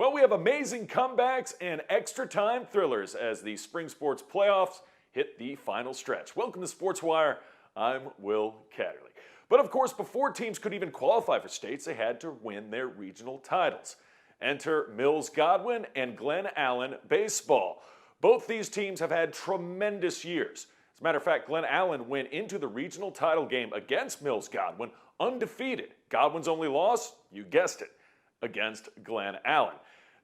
Well, we have amazing comebacks and extra time thrillers as the spring sports playoffs hit the final stretch. Welcome to Sports Wire. I'm Will Catterley. But of course, before teams could even qualify for states, they had to win their regional titles. Enter Mills Godwin and Glen Allen baseball. Both these teams have had tremendous years. As a matter of fact, Glen Allen went into the regional title game against Mills Godwin undefeated. Godwin's only loss, you guessed it, against Glen Allen.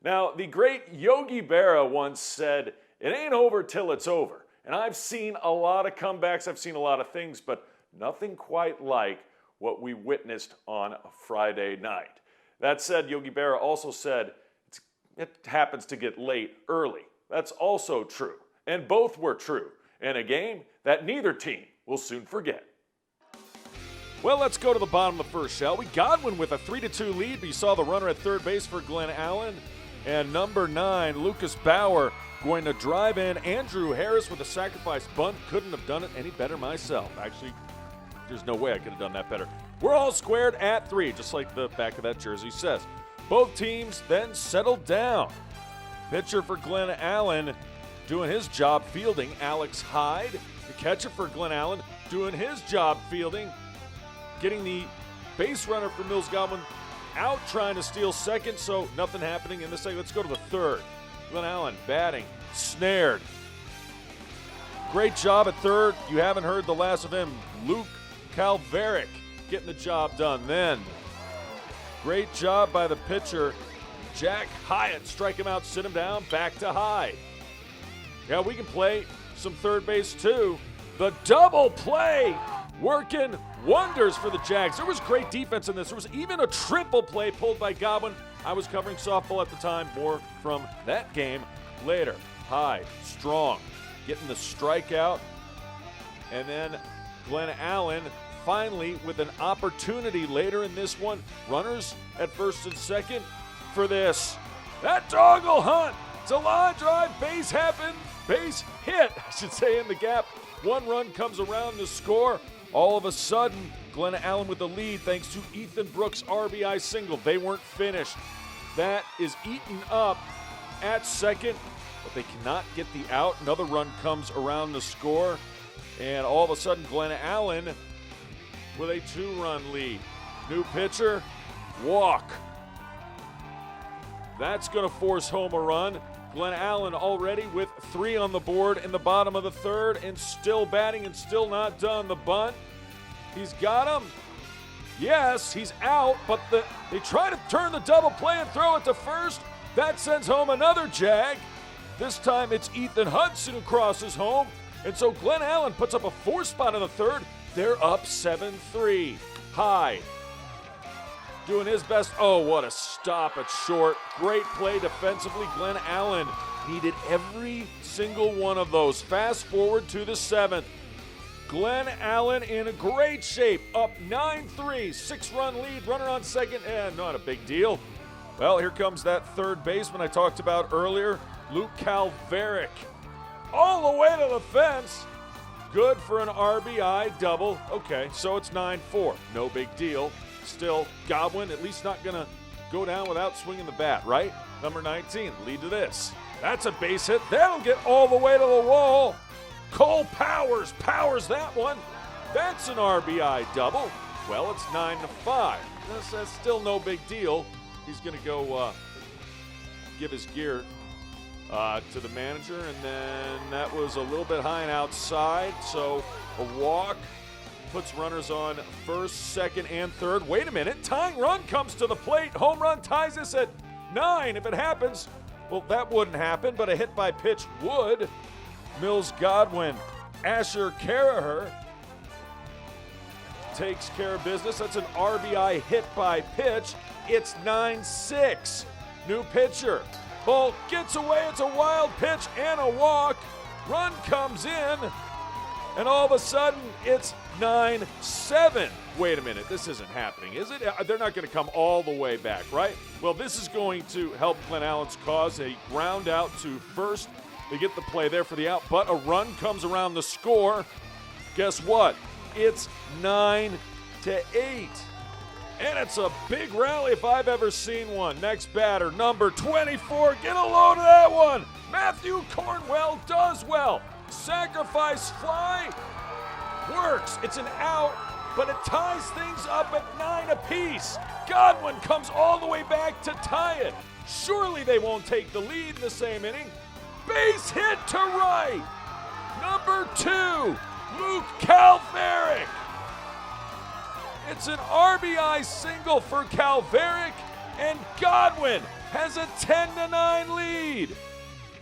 Now, the great Yogi Berra once said, "It ain't over till it's over." And I've seen a lot of comebacks, I've seen a lot of things, but nothing quite like what we witnessed on Friday night. That said, Yogi Berra also said, it happens to get late early. That's also true. And both were true in a game that neither team will soon forget. Well, let's go to the bottom of the first, shall we? Godwin with a 3-2 lead, but you saw the runner at third base for Glen Allen. And number 9, Lucas Bauer, going to drive in. Andrew Harris with a sacrifice bunt. Couldn't have done it any better myself. Actually, there's no way I could have done that better. We're all squared at 3, just like the back of that jersey says. Both teams then settled down. Pitcher for Glen Allen doing his job fielding, Alex Hyde. The catcher for Glen Allen doing his job fielding, getting the base runner for Mills Godwin out trying to steal second, so nothing happening in the second. Let's go to the third. Glen Allen batting, snared. Great job at third. You haven't heard the last of him. Luke Calveric getting the job done. Then, great job by the pitcher, Jack Hyatt. Strike him out, sit him down, back to Hyde. Yeah, we can play some third base too. The double play working wonders for the Jags. There was great defense in this. There was even a triple play pulled by Godwin. I was covering softball at the time. More from that game later. Hyde, strong, getting the strikeout. And then Glen Allen finally with an opportunity later in this one. Runners at first and second for this. That dog will hunt. It's a line drive, base hit, I should say, in the gap. One run comes around to score. All of a sudden, Glen Allen with the lead thanks to Ethan Brooks' RBI single. They weren't finished. That is eaten up at second, but they cannot get the out. Another run comes around to score, and all of a sudden, Glen Allen with a 2-run lead. New pitcher, walk. That's going to force home a run. Glen Allen already with 3 on the board in the bottom of the third and still batting and still not done. The bunt, he's got him. Yes, he's out, but they try to turn the double play and throw it to first. That sends home another Jag. This time it's Ethan Hudson who crosses home. And so Glen Allen puts up a 4 spot in the third. They're up 7-3. Hyde doing his best. Oh, what a stop at short. Great play defensively. Glen Allen needed every single one of those. Fast forward to the 7th. Glen Allen in great shape, up 9-3, 6-run lead, runner on second, and not a big deal. Well, here comes that third baseman I talked about earlier, Luke Calveric. All the way to the fence. Good for an RBI double. Okay, so it's 9-4. No big deal. Still, Godwin at least not going to go down without swinging the bat, right? Number 19, lead to this. That's a base hit. That'll get all the way to the wall. Cole powers that one. That's an RBI double. Well, it's 9-5. That's still no big deal. He's going to go give his gear to the manager, and then that was a little bit high and outside, so a walk. Puts runners on first, second, and third. Wait a minute. Tying run comes to the plate. Home run ties this at 9. If it happens, well, that wouldn't happen, but a hit by pitch would. Mills Godwin, Asher Caraher takes care of business. That's an RBI hit by pitch. It's 9-6. New pitcher. Ball gets away. It's a wild pitch and a walk. Run comes in. And all of a sudden, it's 9-7. Wait a minute, this isn't happening, is it? They're not going to come all the way back, right? Well, this is going to help Glen Allen's cause. A ground out to first. They get the play there for the out, but a run comes around the score. Guess what? It's 9-8. And it's a big rally if I've ever seen one. Next batter, number 24. Get a load of that one. Matthew Cornwell does well. Sacrifice fly works. It's an out, but it ties things up at 9 apiece. Godwin comes all the way back to tie it. Surely they won't take the lead in the same inning. Base hit to right. Number 2, Luke Calverick. It's an RBI single for Calverick, and Godwin has a 10-9 lead.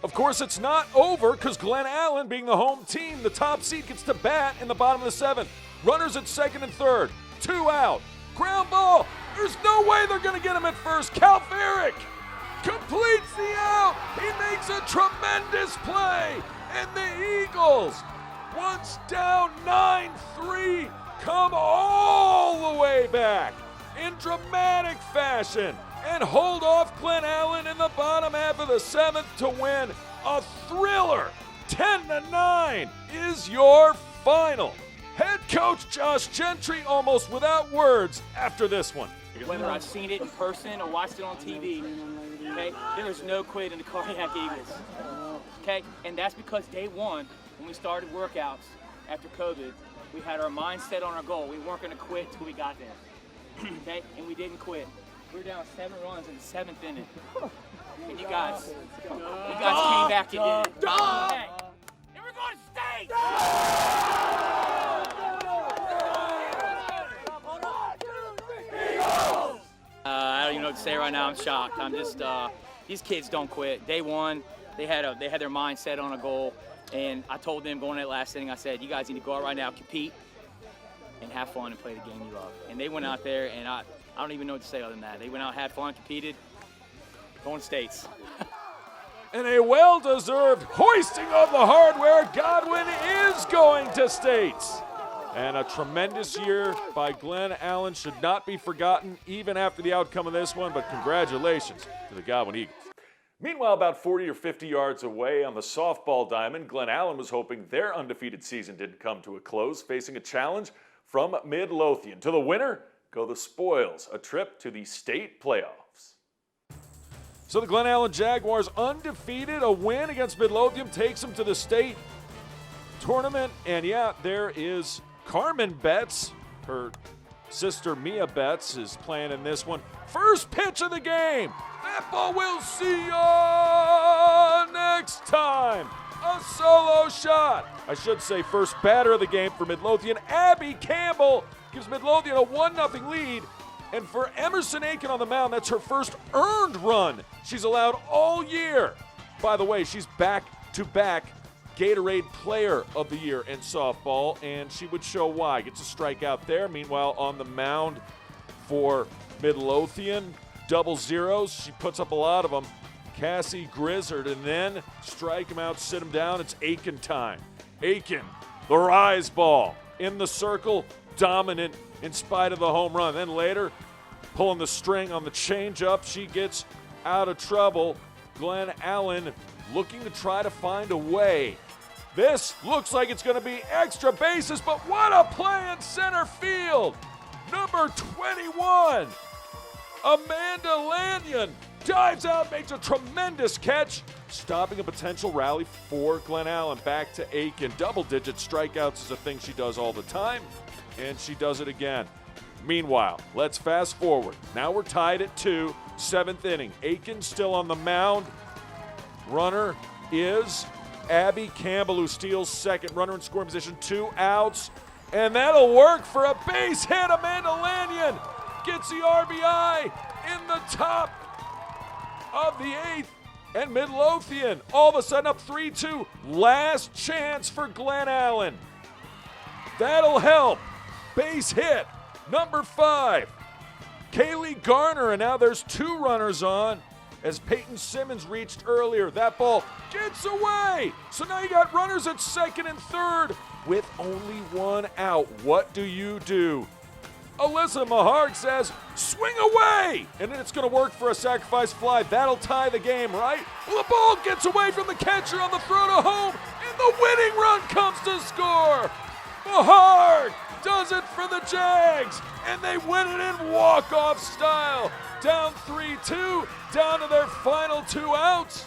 Of course, it's not over because Glen Allen, being the home team, the top seed, gets to bat in the bottom of the 7th. Runners at 2nd and 3rd. 2 out. Ground ball. There's no way they're going to get him at first. Calverick completes the out. He makes a tremendous play. And the Eagles, once down 9-3, come all the way back in dramatic fashion and hold off Glen Allen in the bottom half of the 7th to win a thriller. 10-9 is your final. Head coach Josh Gentry almost without words after this one. Whether I've seen it in person or watched it on TV, okay, there is no quit in the Cardiac Eagles. Okay, and that's because day one, when we started workouts after COVID, we had our mind set on our goal. We weren't going to quit till we got there. Okay, and we didn't quit. We were down 7 runs in the 7th inning. And you guys came back and did it. Okay. And we're going to state! I don't even know what to say right now. I'm shocked. I'm just, these kids don't quit. Day one, they had their mind set on a goal. And I told them going in that last inning, I said, you guys need to go out right now, compete, and have fun and play the game you love. And they went out there, and I don't even know what to say other than that. They went out, had fun, competed, going to states. And a well-deserved hoisting of the hardware. Godwin is going to states. And a tremendous year by Glen Allen should not be forgotten even after the outcome of this one, but congratulations to the Godwin Eagles. Meanwhile, about 40 or 50 yards away on the softball diamond, Glen Allen was hoping their undefeated season didn't come to a close, facing a challenge from Midlothian. To the winner go the spoils, a trip to the state playoffs. So the Glen Allen Jaguars undefeated, a win against Midlothian takes them to the state tournament. And yeah, there is Carmen Betts, her sister Mia Betts is playing in this one. First pitch of the game. That ball will see you next time. A solo shot. I should say first batter of the game for Midlothian. Abby Campbell gives Midlothian a 1-0 lead. And for Emerson Aiken on the mound, that's her first earned run she's allowed all year. By the way, she's back-to-back Gatorade Player of the Year in softball, and she would show why. Gets a strikeout there. Meanwhile, on the mound for Midlothian, double zeros. She puts up a lot of them. Cassie Grizzard, and then strike him out, sit him down. It's Aiken time. Aiken, the rise ball in the circle, dominant in spite of the home run. Then later, pulling the string on the changeup, she gets out of trouble. Glen Allen looking to try to find a way. This looks like it's going to be extra bases, but what a play in center field. Number 21, Amanda Lanyon dives out, makes a tremendous catch, stopping a potential rally for Glen Allen. Back to Aiken. Double-digit strikeouts is a thing she does all the time, and she does it again. Meanwhile, let's fast forward. Now we're tied at 2, 7th inning. Aiken still on the mound. Runner is Abby Campbell, who steals second. Runner in scoring position, 2 outs. And that'll work for a base hit. Amanda Lanyon gets the RBI in the top of the 8th. And Midlothian all of a sudden up 3-2. Last chance for Glen Allen. That'll help. Base hit. Number 5, Kaylee Garner. And now there's 2 runners on as Peyton Simmons reached earlier. That ball gets away. So now you got runners at 2nd and 3rd with only 1 out. What do you do? Alyssa Maharg says, swing away! And then it's going to work for a sacrifice fly. That'll tie the game, right? Well, the ball gets away from the catcher on the throw to home, and the winning run comes to score. Maharg does it for the Jags, and they win it in walk-off style. Down 3-2, down to their final 2 outs.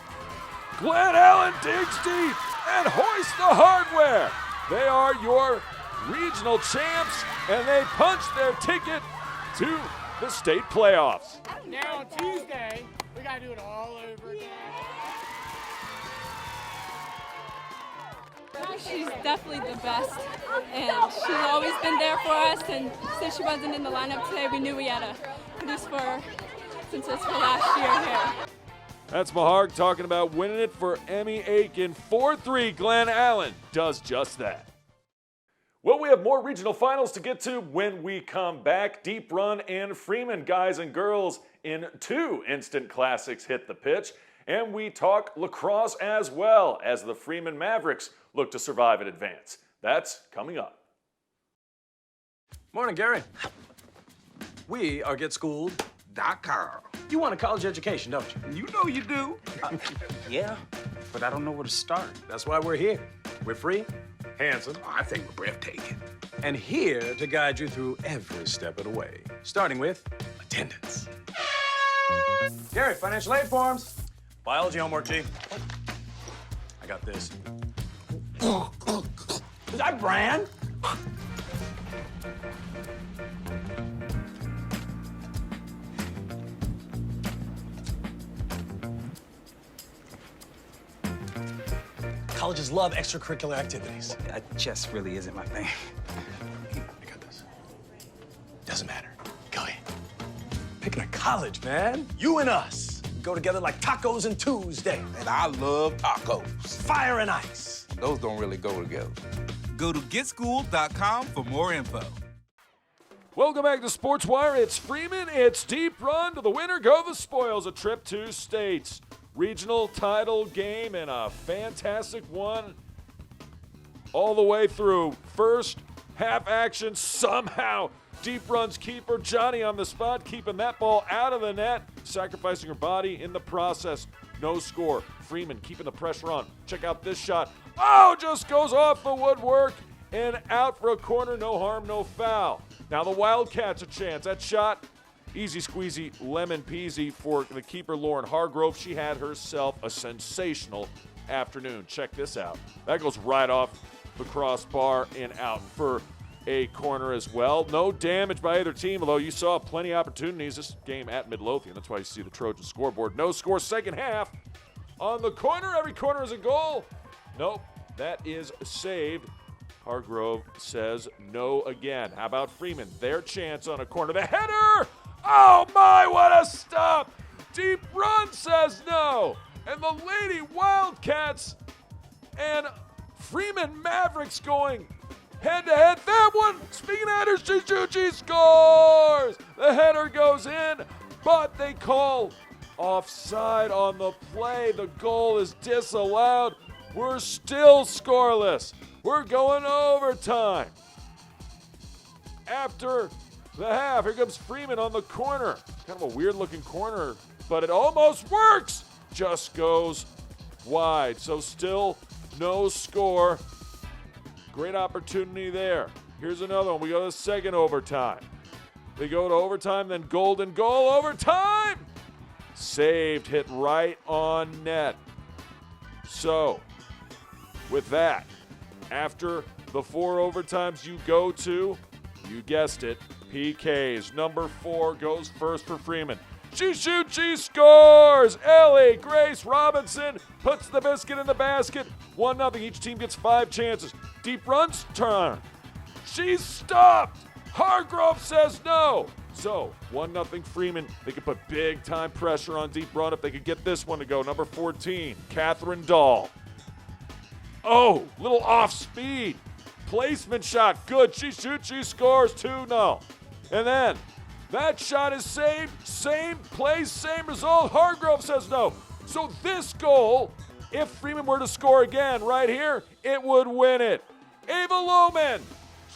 Glen Allen digs deep and hoists the hardware. They are your regional champs, and they punch their ticket to the state playoffs. Now on Tuesday, we got to do it all over again. She's definitely the best, and she's always been there for us, and since she wasn't in the lineup today, we knew we had to produce for her since it's her last year here. That's Maharg talking about winning it for Emmy Aiken. 4-3, Glen Allen does just that. Well, we have more regional finals to get to when we come back. Deep Run and Freeman, guys and girls, in 2 instant classics hit the pitch. And we talk lacrosse as well as the Freeman Mavericks look to survive and advance. That's coming up. Morning, Gary. We are GetSchooled.com. You want a college education, don't you? You know you do. Yeah, but I don't know where to start. That's why we're here. We're free, handsome, I think we're breathtaking. and here to guide you through every step of the way, starting with attendance. Gary, financial aid forms. Biology homework, G. I got this. Is that Bran? Colleges love extracurricular activities. Chess really isn't my thing. I got this. Doesn't matter. Go ahead. Picking a college, man. You and us. We go together like tacos and Tuesday. And I love tacos. Fire and ice. Those don't really go together. Go to GetSchooled.com for more info. Welcome back to SportsWire. It's Freeman. It's Deep Run. To the winner go the spoils. A trip to states. Regional title game and a fantastic one all the way through. First half action somehow. Deep Run's keeper Johnny on the spot, keeping that ball out of the net, sacrificing her body in the process. No score. Freeman keeping the pressure on. Check out this shot. Oh, just goes off the woodwork and out for a corner. No harm, no foul. Now the Wildcats a chance. That shot, easy squeezy, lemon peasy for the keeper, Lauren Hargrove. She had herself a sensational afternoon. Check this out. That goes right off the crossbar and out for a corner as well. No damage by either team, although you saw plenty of opportunities. This game at Midlothian. That's why you see the Trojan scoreboard. No score second half. On the corner, every corner is a goal. Nope, that is saved. Hargrove says no again. How about Freeman? Their chance on a corner. The header! Oh my, what a stop! Deep Run says no. And the Lady Wildcats and Freeman Mavericks going head-to-head. That one, speaking of headers, she scores! The header goes in, but they call offside on the play. The goal is disallowed. We're still scoreless. We're going overtime. After the half, here comes Freeman on the corner. Kind of a weird-looking corner, but it almost works. Just goes wide. So still no score. Great opportunity there. Here's another one. We go to the second overtime. They go to overtime, then golden goal. Overtime! Saved, hit right on net. So, with that, after the 4 overtimes you go to, you guessed it, PKs. Number 4 goes first for Freeman. She shoots, she scores! Ellie Grace Robinson puts the biscuit in the basket. 1-0. Each team gets 5 chances. Deep Run's turn. She's stopped. Hargrove says no. So, 1-0 Freeman. They could put big-time pressure on Deep Run if they could get this one to go. Number 14, Catherine Dahl. Oh, little off speed. Placement shot, good. She shoots, she scores, 2-0. And then, that shot is saved. Same place, same result. Hargrove says no. So this goal, if Freeman were to score again right here, it would win it. Ava Lohman,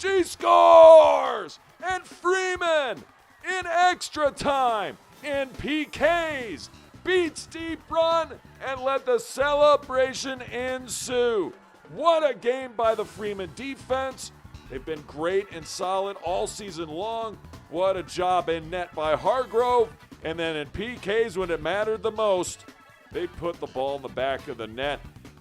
she scores! And Freeman, in extra time, in PKs, beats Deep Run and let the celebration ensue. What a game by the Freeman defense. They've been great and solid all season long. What a job in net by Hargrove. And then in PKs when it mattered the most, they put the ball in the back of the net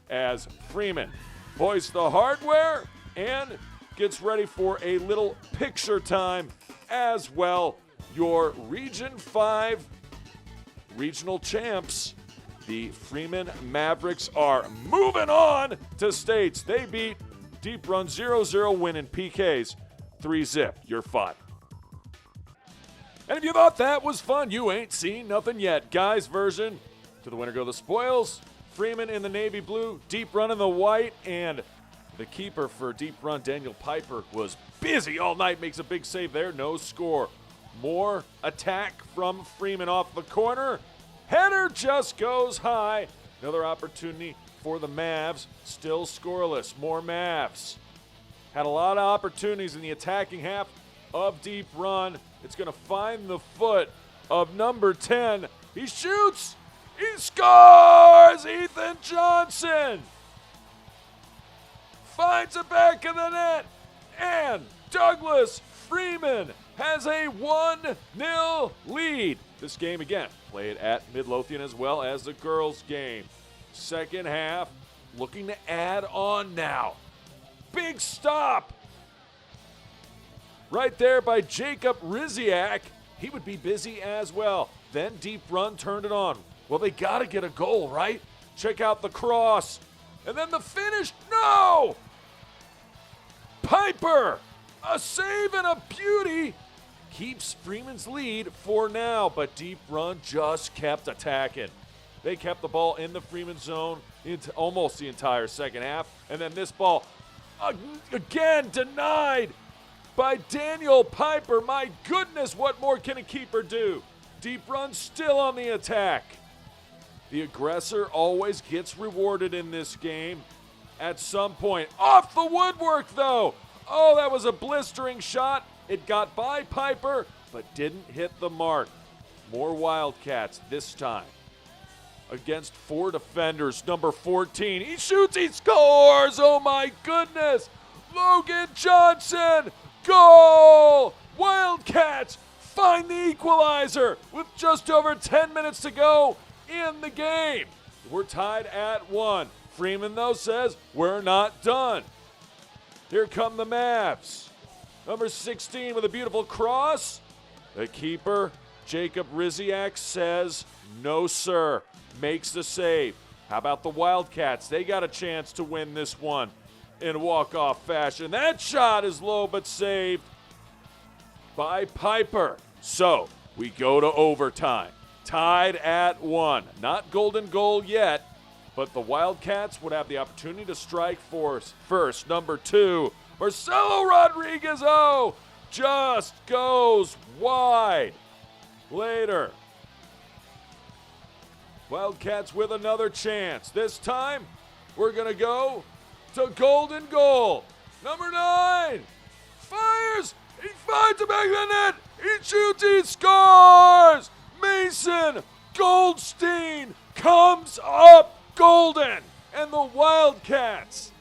as Freeman hoists the hardware and gets ready for a little picture time as well. Your Region 5 regional champs, the Freeman Mavericks, are moving on to states. They beat Deep Run 0-0, win in PKs 3-0. You're fun. And if you thought that was fun, you ain't seen nothing yet. Guys version, to the winner go the spoils. Freeman in the navy blue, Deep Run in the white, and the keeper for Deep Run, Daniel Piper, was busy all night, makes a big save there, no score. More attack from Freeman off the corner. Header just goes high. Another opportunity for the Mavs, still scoreless. More Mavs. Had a lot of opportunities in the attacking half of Deep Run. It's going to find the foot of number 10. He shoots. He scores! Ethan Johnson finds it back in the net. And Douglas Freeman has a 1-0 lead. This game, again, played at Midlothian as well as the girls' game. Second half, looking to add on now. Big stop right there by Jacob Riziak. He would be busy as well. Then Deep Run turned it on. Well, they got to get a goal, right? Check out the cross. And then the finish. No! Piper, a save and a beauty, keeps Freeman's lead for now, but Deep Run just kept attacking. They kept the ball in the Freeman zone into almost the entire second half. And then this ball, again, denied by Daniel Piper. My goodness, what more can a keeper do? Deep Run still on the attack. The aggressor always gets rewarded in this game at some point. Off the woodwork, though. Oh, that was a blistering shot. It got by Piper, but didn't hit the mark. More Wildcats this time. Against 4 defenders, number 14. He shoots, he scores! Oh my goodness! Logan Johnson, goal! Wildcats find the equalizer with just over 10 minutes to go in the game. We're tied at 1. Freeman, though, says we're not done. Here come the Mavs. Number 16 with a beautiful cross. The keeper, Jacob Riziak, says no, sir. Makes the save. How about the Wildcats? They got a chance to win this one in walk-off fashion. That shot is low but saved by Piper. So we go to overtime. Tied at 1. Not golden goal yet, but the Wildcats would have the opportunity to strike force first. Number 2, Marcelo Rodriguez, just goes wide. Later, Wildcats with another chance. This time, we're going to go to golden goal. Number 9 fires. He finds it back in the net. He shoots. He scores. Mason Goldstein comes up golden. And the Wildcats,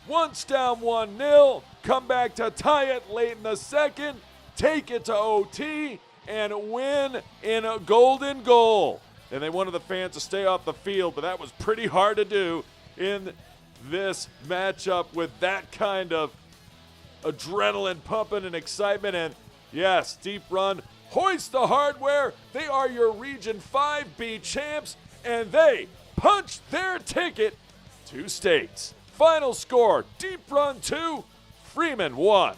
once down 1-0, come back to tie it late in the second, take it to OT, and win in a golden goal. And they wanted the fans to stay off the field, but that was pretty hard to do in this matchup with that kind of adrenaline pumping and excitement. And yes, Deep Run hoist the hardware. They are your Region 5B champs, and they punch their ticket to states. Final score, Deep Run 2, Freeman 1.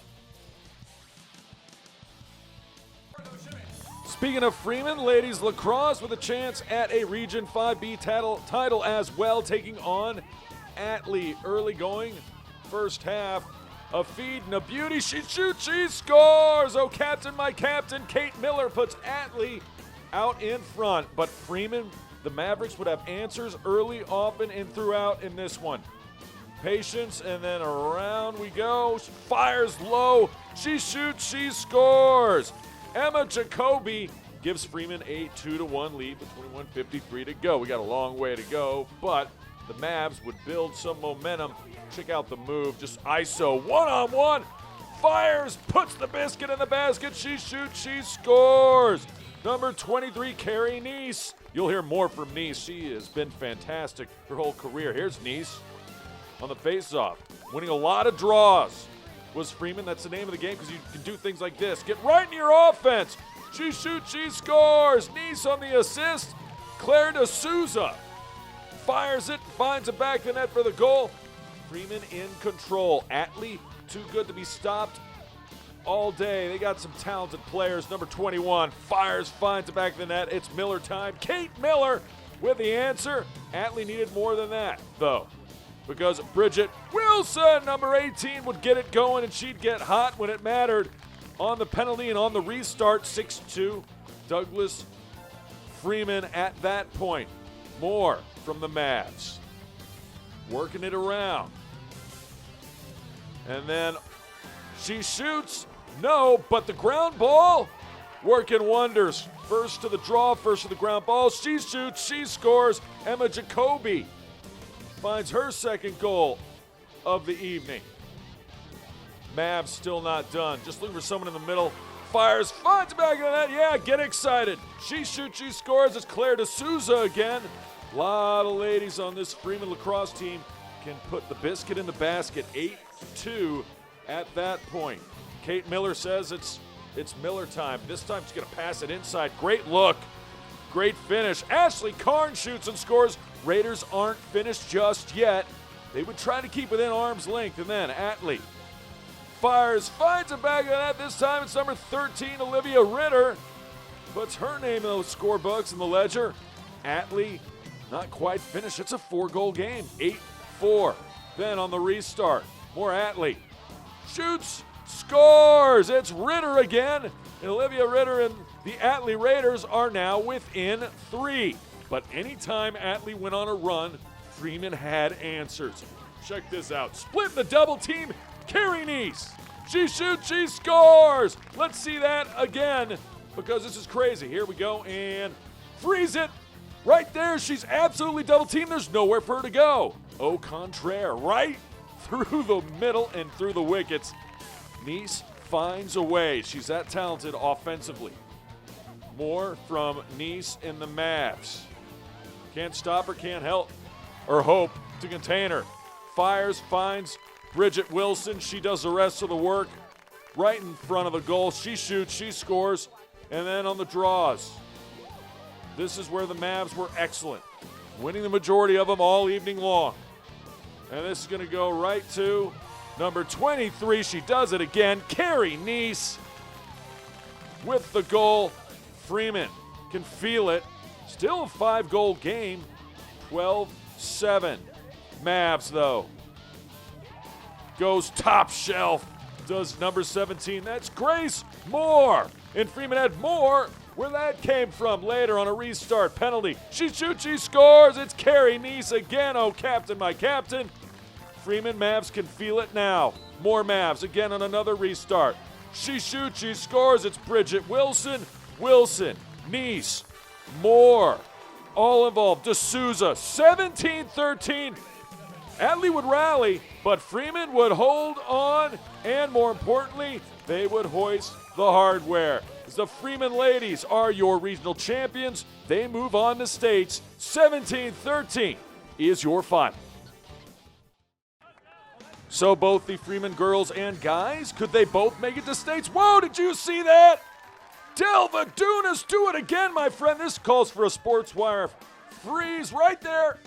Speaking of Freeman, ladies lacrosse with a chance at a Region 5B title as well, taking on Atlee. Early going, first half, a feed and a beauty. She shoots, she scores! Oh, captain, my captain, Kate Miller puts Atlee out in front. But Freeman, the Mavericks would have answers early, often, and throughout in this one. Patience, and then around we go. She fires low. She shoots, she scores. Emma Jacoby gives Freeman a 2-1 lead with 21:53 to go. We got a long way to go, but the Mavs would build some momentum. Check out the move, just ISO one-on-one. fires, puts the biscuit in the basket. She shoots, she scores. Number 23, Carrie Neese. You'll hear more from Neese. She has been fantastic her whole career. Here's Neese on the faceoff, winning a lot of draws. Was Freeman, that's the name of the game, because you can do things like this. Get right in your offense. She shoots, she scores. Neese on the assist. Claire D'Souza fires it, finds a back of the net for the goal. Freeman in control. Atlee, too good to be stopped all day. They got some talented players. Number 21 fires, finds the back of the net. It's Miller time. Kate Miller with the answer. Atlee needed more than that, though, because Bridget Wilson, number 18, would get it going, and she'd get hot when it mattered on the penalty and on the restart. 6-2, Douglas Freeman at that point. More from the Mavs. Working it around. And then she shoots. No, but the ground ball working wonders. First to the draw, first to the ground ball. She shoots, she scores. Emma Jacoby finds her second goal of the evening. Mavs still not done. Just looking for someone in the middle. Fires, finds the back of the net. Yeah, get excited. She shoots, she scores. It's Claire D'Souza again. A lot of ladies on this Freeman lacrosse team can put the biscuit in the basket. 8-2 at that point. Kate Miller says it's Miller time. This time she's going to pass it inside. Great look. Great finish. Ashley Karn shoots and scores. Raiders aren't finished just yet. They would try to keep within arm's length. And then Atlee fires, finds a bag of the net. This time it's number 13, Olivia Ritter. Puts her name in those scorebooks in the ledger. Atlee not quite finished. It's a 4-goal game. 8-4. Then on the restart, more Atlee. Shoots, scores. It's Ritter again. And Olivia Ritter and the Atlee Raiders are now within 3. But anytime Atlee went on a run, Freeman had answers. Check this out. Split the double team. Carrie Neese. She shoots, she scores. Let's see that again, because this is crazy. Here we go, and freeze it. Right there, she's absolutely double teamed. There's nowhere for her to go. Au contraire, right through the middle and through the wickets. Neese finds a way. She's that talented offensively. More from Neese in the Mavs. Can't stop her, can't help or hope to contain her. Fires, finds Bridget Wilson. She does the rest of the work right in front of the goal. She shoots, she scores, and then on the draws. This is where the Mavs were excellent, winning the majority of them all evening long. And this is going to go right to number 23. She does it again. Carrie Neese with the goal. Freeman can feel it. Still a 5-goal game. 12-7. Mavs, though, goes top shelf. Does number 17. That's Grace Moore. And Freeman had more. Where that came from later on a restart penalty. She shoots, she scores. It's Carrie Neese again. Oh, captain, my captain. Freeman Mavs can feel it now. More Mavs again on another restart. She shoots, she scores. It's Bridget Wilson. Wilson, Neese, Moore, all involved. D'Souza, 17-13. Atlee would rally, but Freeman would hold on, and more importantly, they would hoist the hardware. As the Freeman ladies are your regional champions, they move on to states. 17-13 is your final. So both the Freeman girls and guys, could they both make it to states? Whoa, did you see that? Delva Dunas, do it again, my friend. This calls for a sports wire freeze right there.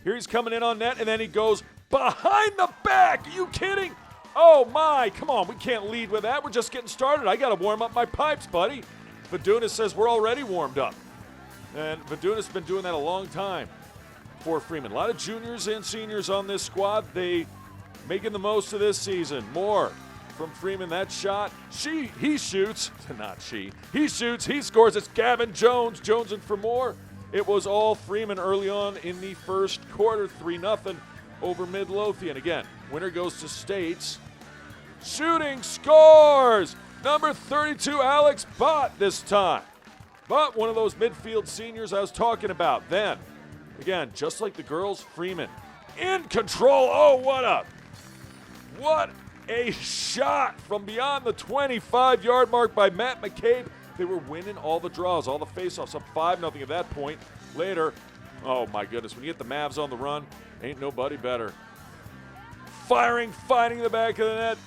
Here he's coming in on net, and then he goes behind the back. Are you kidding? Oh, my. Come on, we can't lead with that. We're just getting started. I got to warm up my pipes, buddy. Vadunas says we're already warmed up. And Vadunas has been doing that a long time for Freeman. A lot of juniors and seniors on this squad. They making the most of this season. More from Freeman. That shot. He shoots. Not she. He shoots. He scores. It's Gavin Jones. Jones and for more. It was all Freeman early on in the first quarter. 3-0 over Midlothian. Again, winner goes to states. Shooting, scores! Number 32, Alex Bott this time. But one of those midfield seniors I was talking about. Then, again, just like the girls, Freeman in control. Oh, what a shot from beyond the 25-yard mark by Matt McCabe. They were winning all the draws, all the faceoffs, up 5-0 at that point. Later, oh my goodness, when you get the Mavs on the run, ain't nobody better. Firing, finding the back of the net,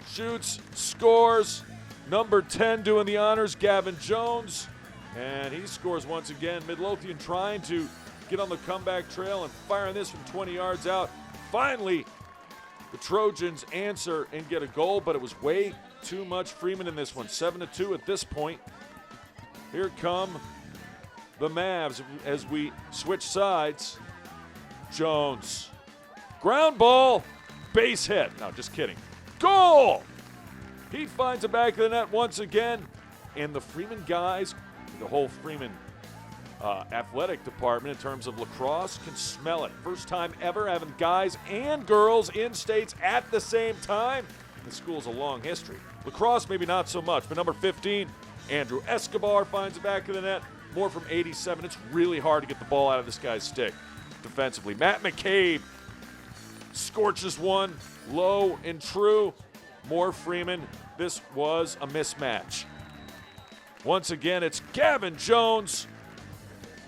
shoots, scores. Number 10 doing the honors, Gavin Jones, and he scores once again. Midlothian trying to get on the comeback trail and firing this from 20 yards out. Finally, the Trojans answer and get a goal, but it was way too much Freeman in this one. 7-2 at this point. Here come the Mavs as we switch sides. Jones. Ground ball. Base hit. No, just kidding. Goal! He finds the back of the net once again. And the Freeman guys, the whole Freeman athletic department in terms of lacrosse, can smell it. First time ever having guys and girls in states at the same time. The school's a long history. Lacrosse, maybe not so much, but number 15, Andrew Escobar finds the back of the net. More from 87. It's really hard to get the ball out of this guy's stick defensively. Matt McCabe scorches one, low and true. More Freeman. This was a mismatch. Once again, it's Gavin Jones.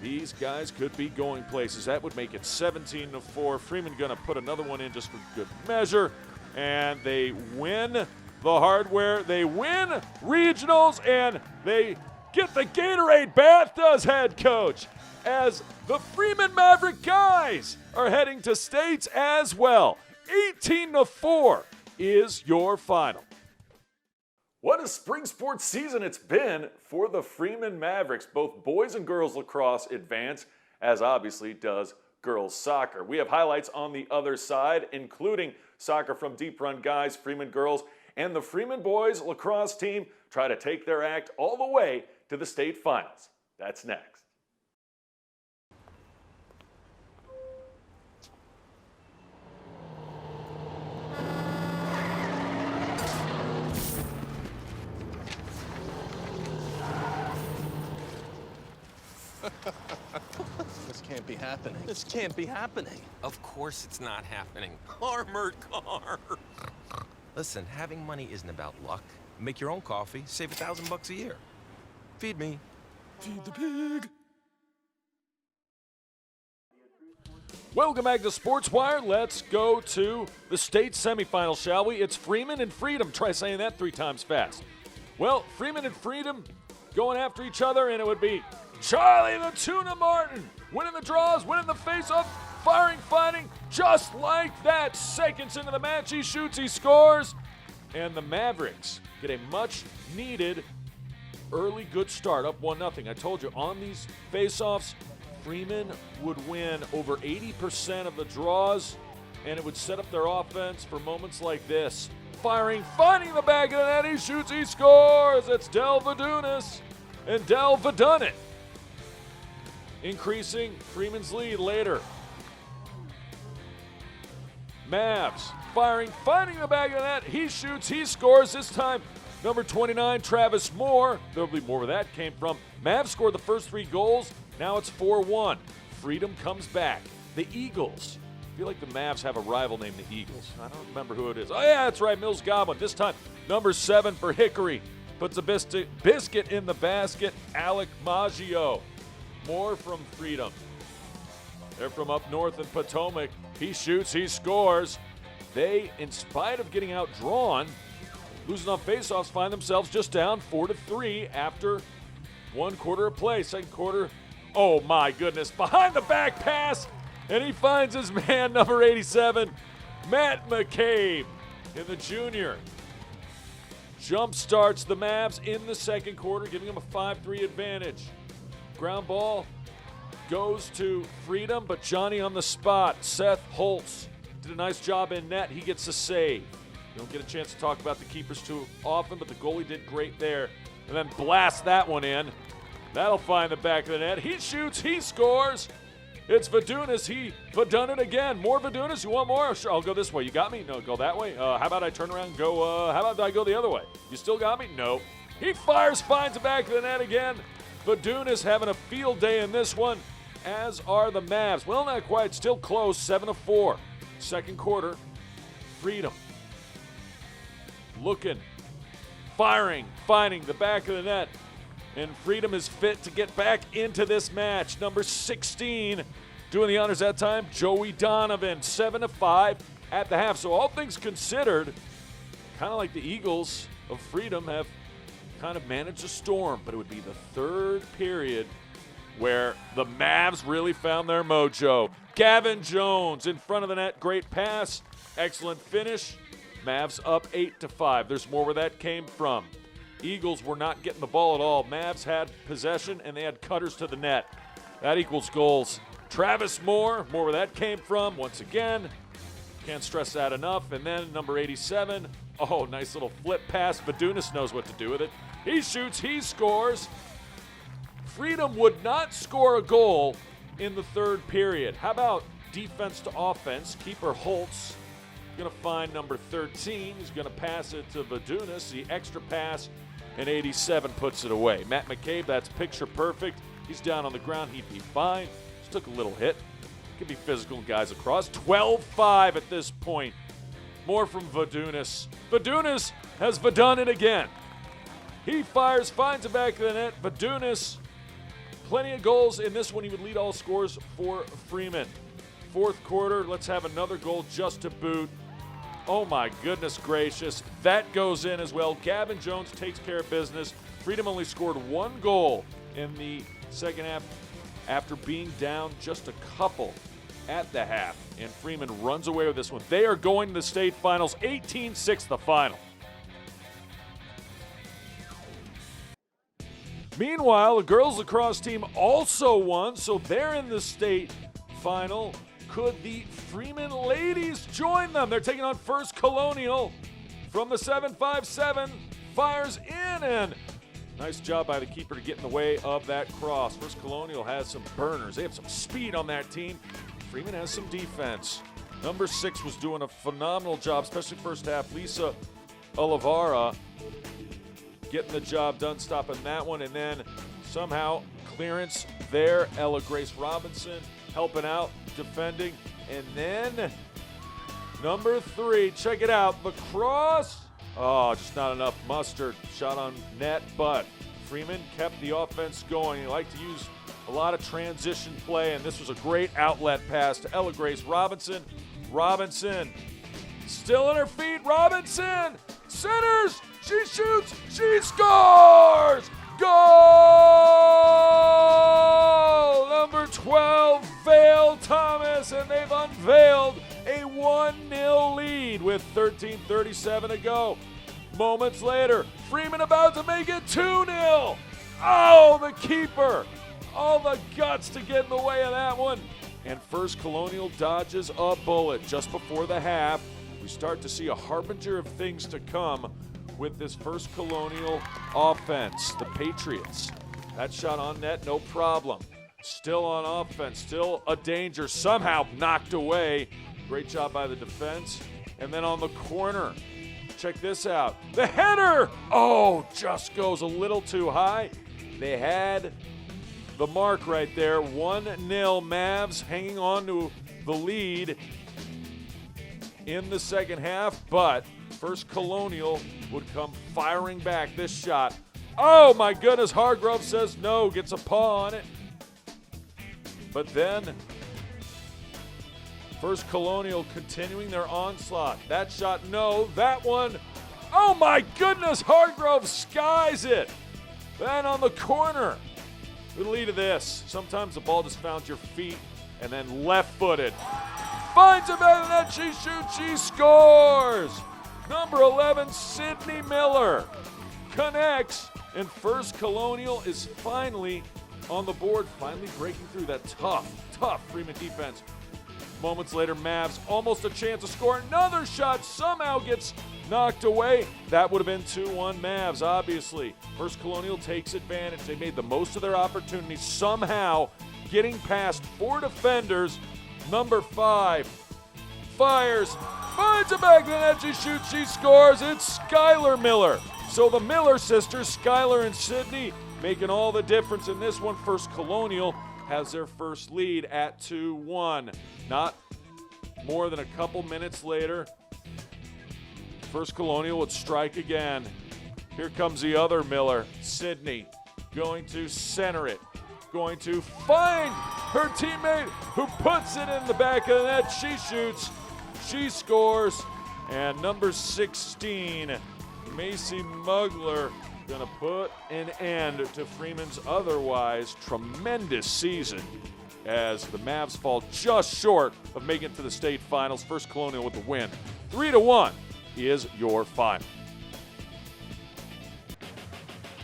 These guys could be going places. That would make it 17-4. Freeman going to put another one in just for good measure. And they win the hardware. They win regionals, and they get the Gatorade bath, does head coach, as the Freeman Maverick guys are heading to states as well. 18-4 is your final. What a spring sports season it's been for the Freeman Mavericks. Both boys and girls lacrosse advance, as obviously does girls soccer. We have highlights on the other side, including soccer from Deep Run guys, Freeman girls, and the Freeman boys lacrosse team try to take their act all the way to the state finals. That's next. This can't be happening. This can't be happening. Of course it's not happening. Armored car. Listen, having money isn't about luck. Make your own coffee, save $1,000 a year. Feed me. Feed the pig. Welcome back to SportsWire. Let's go to the state semifinal, shall we? It's Freeman and Freedom. Try saying that 3 times fast. Well, Freeman and Freedom going after each other, and it would be Charlie the Tuna Martin winning the draws, winning the face-off, firing, fighting, just like that. Seconds into the match, he shoots, he scores, and the Mavericks get a much-needed early good start, up 1-0. I told you, on these face-offs, Freeman would win over 80% of the draws, and it would set up their offense for moments like this. Firing, finding the back of the net, he shoots, he scores. It's Del Vadunas, and Del Vadun it. Increasing Freeman's lead later. Mavs firing, finding the back of the net. He shoots, he scores. This time, number 29, Travis Moore. There'll be more where that came from. Mavs scored the first 3 goals. Now it's 4-1. Freedom comes back. The Eagles. I feel like the Mavs have a rival named the Eagles. I don't remember who it is. Oh, yeah, that's right, Mills Godwin. This time, number 7 for Hickory. Puts a biscuit in the basket. Alec Maggio. More from Freedom. They're from up north in Potomac. He shoots, he scores. They, in spite of getting outdrawn, losing on faceoffs, find themselves just down 4-3 after 1 quarter of play. Second quarter, oh my goodness, behind the back pass, and he finds his man, number 87, Matt McCabe, in the junior. Jump starts the Mavs in the second quarter, giving them a 5-3 advantage. Ground ball goes to Freedom, but Johnny on the spot. Seth Holtz did a nice job in net. He gets a save. You don't get a chance to talk about the keepers too often, but the goalie did great there. And then blast that one in. That'll find the back of the net. He shoots, he scores. It's Vadunas. He done it again. More Vadunas. You want more? Sure, I'll go this way. You got me? No, go that way. How about I turn around and go, how about I go the other way? You still got me? No. He fires, finds the back of the net again. Vadunas having a field day in this one, as are the Mavs. Well, not quite. Still close, 7-4. Second quarter, Freedom looking, firing, finding the back of the net. And Freedom is fit to get back into this match. Number 16 doing the honors that time, Joey Donovan, 7-5 at the half. So all things considered, kind of like the Eagles of Freedom have kind of managed a storm, but it would be the third period where the Mavs really found their mojo. Gavin Jones in front of the net, great pass, excellent finish. Mavs up 8-5. There's more where that came from. Eagles were not getting the ball at all. Mavs had possession, and they had cutters to the net. That equals goals. Travis Moore, more where that came from. Once again, can't stress that enough. And then number 87, oh, nice little flip pass. Vadunas knows what to do with it. He shoots, he scores. Freedom would not score a goal in the third period. How about defense to offense? Keeper Holtz going to find number 13. He's going to pass it to Vadunas. The extra pass, and 87 puts it away. Matt McCabe, that's picture perfect. He's down on the ground. He'd be fine. Just took a little hit. Could be physical guys across. 12-5 at this point. More from Vadunas. Vadunas has done it again. He fires, finds the back of the net. Vadunas, plenty of goals in this one. He would lead all scores for Freeman. Fourth quarter, let's have another goal just to boot. Oh my goodness gracious. That goes in as well. Gavin Jones takes care of business. Freedom only scored one goal in the second half after being down just a couple at the half. And Freeman runs away with this one. They are going to the state finals, 18-6 the final. Meanwhile, the girls lacrosse team also won, so they're in the state final. Could the Freeman ladies join them? They're taking on First Colonial from the 7-5-7. Fires in, and nice job by the keeper to get in the way of that cross. First Colonial has some burners. They have some speed on that team. Freeman has some defense. Number 6 was doing a phenomenal job, especially first half. Lisa Olivara getting the job done, stopping that one, and then somehow clearance there. Ella Grace Robinson helping out, defending, and then number 3, check it out, the cross. Oh, just not enough mustard. Shot on net, but Freeman kept the offense going. He liked to use a lot of transition play, and this was a great outlet pass to Ella Grace Robinson. Robinson, still on her feet, Robinson, centers, she shoots, she scores! Goal! Number 12, Vale Thomas, and they've unveiled a 1-0 lead with 13:37 to go. Moments later, Freeman about to make it 2-0. Oh, the keeper. All the guts to get in the way of that one. And First Colonial dodges a bullet just before the half. We start to see a harbinger of things to come with this First Colonial offense. The Patriots. That shot on net, no problem. Still on offense, still a danger, somehow knocked away. Great job by the defense. And then on the corner, check this out. The header! Oh, just goes a little too high. They had the mark right there. 1-0 Mavs hanging on to the lead in the second half, but First Colonial would come firing back this shot. Oh my goodness, Hargrove says no, gets a paw on it. But then First Colonial continuing their onslaught. That shot, no. That one, oh my goodness, Hargrove skies it. Then on the corner, the lead of this. Sometimes the ball just found your feet, and then left-footed. Finds it better than that, she shoots, she scores. Number 11, Sydney Miller connects, and First Colonial is finally on the board, finally breaking through that tough Freeman defense. Moments later, Mavs almost a chance to score. Another shot somehow gets knocked away. That would have been 2-1 Mavs, obviously. First Colonial takes advantage. They made the most of their opportunities, somehow getting past 4 defenders. Number 5 fires, finds it back to the net, she shoots, she scores. It's Skylar Miller. So the Miller sisters, Skylar and Sydney, making all the difference in this one. First Colonial has their first lead at 2-1. Not more than a couple minutes later, First Colonial would strike again. Here comes the other Miller, Sydney, going to center it, going to find her teammate who puts it in the back of the net. She shoots, she scores, and number 16, Macy Mugler, gonna put an end to Freeman's otherwise tremendous season as the Mavs fall just short of making it to the state finals. First Colonial with the win. 3-1 is your final.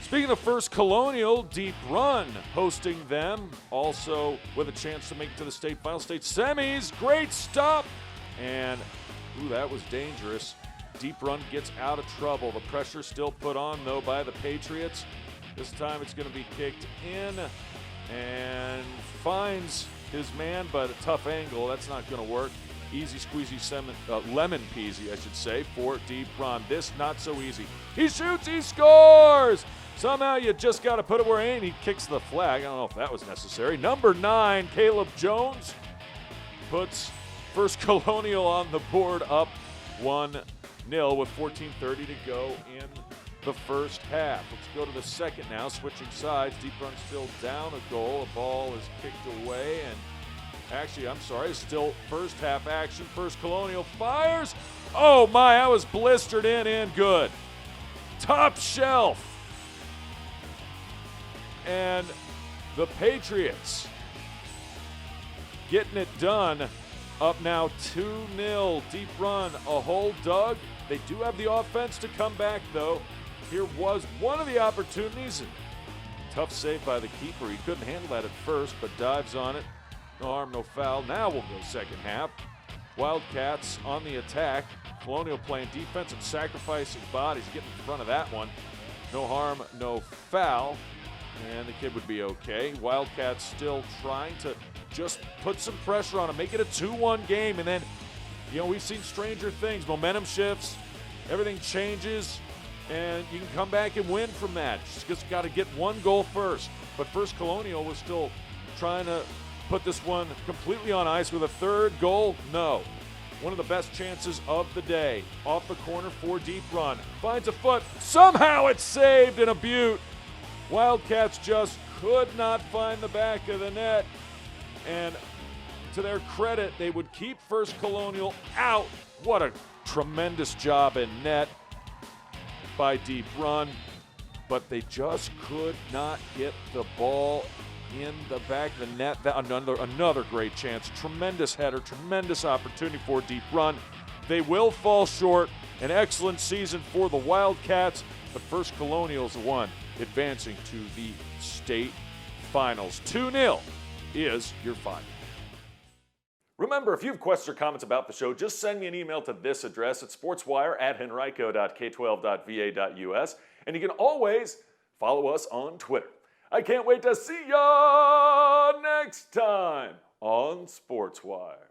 Speaking of First Colonial, Deep Run hosting them, also with a chance to make it to the state final, state semis. Great stop, and ooh, that was dangerous. Deep Run gets out of trouble. The pressure still put on, though, by the Patriots. This time it's going to be kicked in and finds his man, but a tough angle. That's not going to work. Easy squeezy lemon peasy, I should say, for Deep Run. This not so easy. He shoots, he scores! Somehow you just got to put it where it ain't. He kicks the flag. I don't know if that was necessary. Number 9, Caleb Jones, puts First Colonial on the board up 1-0 with 14:30 to go in the first half. Let's go to the second now. Switching sides. Deep Run still down a goal. A ball is kicked away, and actually, I'm sorry, still first half action. First Colonial fires. Oh my, I was blistered in and good. Top shelf. And the Patriots getting it done. Up now 2-0. Deep Run, a hole dug. They do have the offense to come back, though. Here was one of the opportunities. Tough save by the keeper. He couldn't handle that at first, but dives on it. No harm, no foul. Now we'll go second half. Wildcats on the attack. Colonial playing defense and sacrificing bodies, getting in front of that one. No harm, no foul. And the kid would be okay. Wildcats still trying to just put some pressure on him, make it a 2-1 game, and then, you know, we've seen stranger things. Momentum shifts, everything changes, and you can come back and win from that. Just got to get one goal first. But First Colonial was still trying to put this one completely on ice with a third goal. No. One of the best chances of the day. Off the corner for Deep Run. Finds a foot. Somehow it's saved in a beaut. Wildcats just could not find the back of the net. And to their credit, they would keep First Colonial out. What a tremendous job in net by Deep Run. But they just could not get the ball in the back of the net. Another great chance. Tremendous header, tremendous opportunity for Deep Run. They will fall short. An excellent season for the Wildcats, but First Colonial's the one advancing to the state finals. 2-0 is your final. Remember, if you have questions or comments about the show, just send me an email to this address at sportswire@henrico.k12.va.us, and you can always follow us on Twitter. I can't wait to see ya next time on Sportswire.